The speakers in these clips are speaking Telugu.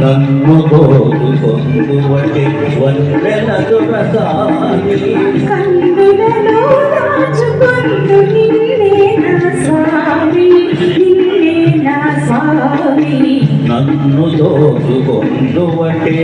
నన్ను దోచుకొందువటి వన్నెల దొరసాని కన్నులలో దాచుకొందు నిన్నే నా స్వామి నిన్నే నా స్వామి నన్ను దోచుకొందువటే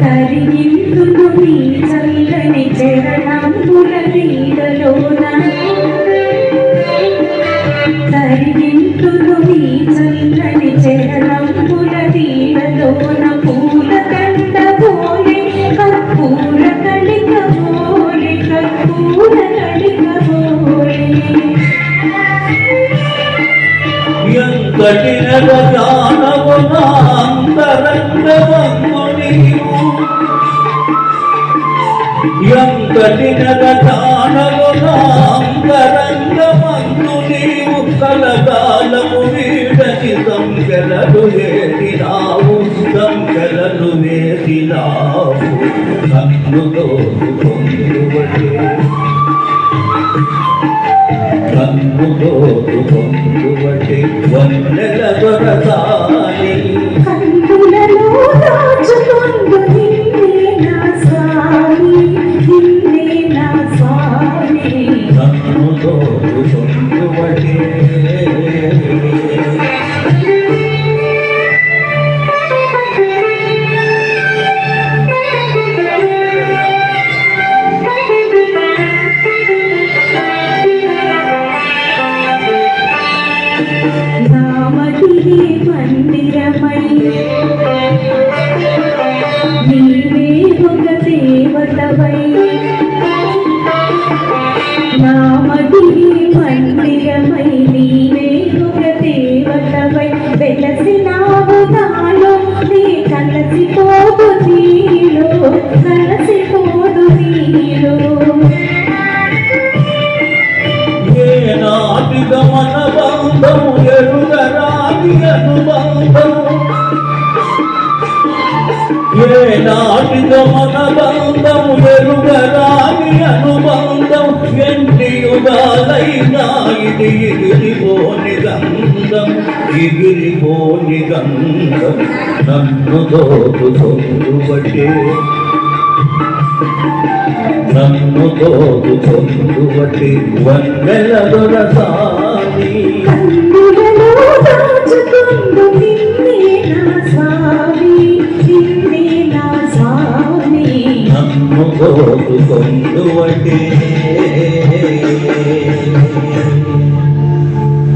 కరిగింతును నీ చల్లని చరణంబుల నీడలోన కరిగింతును నీ చల్లని చరణంబుల నీడలోన పూల కండ పోలే కర్పూర కళిక పోలే కర్పూర కళిక పోలే ఎంతటి నగజానవు నా అంతరంగమందు నీవు ఎంతటి నగజానవు నా అంతరంగమందు నీవు కలకాలము వీడని సంకెలలు వేసినావు సంకెలలు వేసినావు నన్ను దోచుకొందువటే నన్ను దోచుకొందువటే వన్నెల దొరసాని కన్నులలో దాచుకొందు నిన్నే నా స్వామి నిన్నే నా స్వామి నన్ను దోచుకొందువటే నామదిహే మందిరమై నీవే ఒక దేవతవై నామదిహే మందిరమై నీవే ఒక దేవతవై వెలసినావు నాలో నీ కలసిపోదు నీలో కలసిపోదు నీలో ఏనాటిగా మన బంధము ఎరుగరాని అనుబంధము ఏనాటిగా మన బంధము ఎరుగరాని అనుబంధం ఎన్ని యుగాలైనా ఇది ఎగిరిపోని గంధం ఎగిరిపోని గంధం నన్ను దోచుకొందువటే నన్ను దోచుకొందువటే వన్నెల దొరసాని కన్నులలో దాచుకొందు నిన్నే నా స్వామి నిన్నే నా స్వామి నన్ను దోచుకొందువటే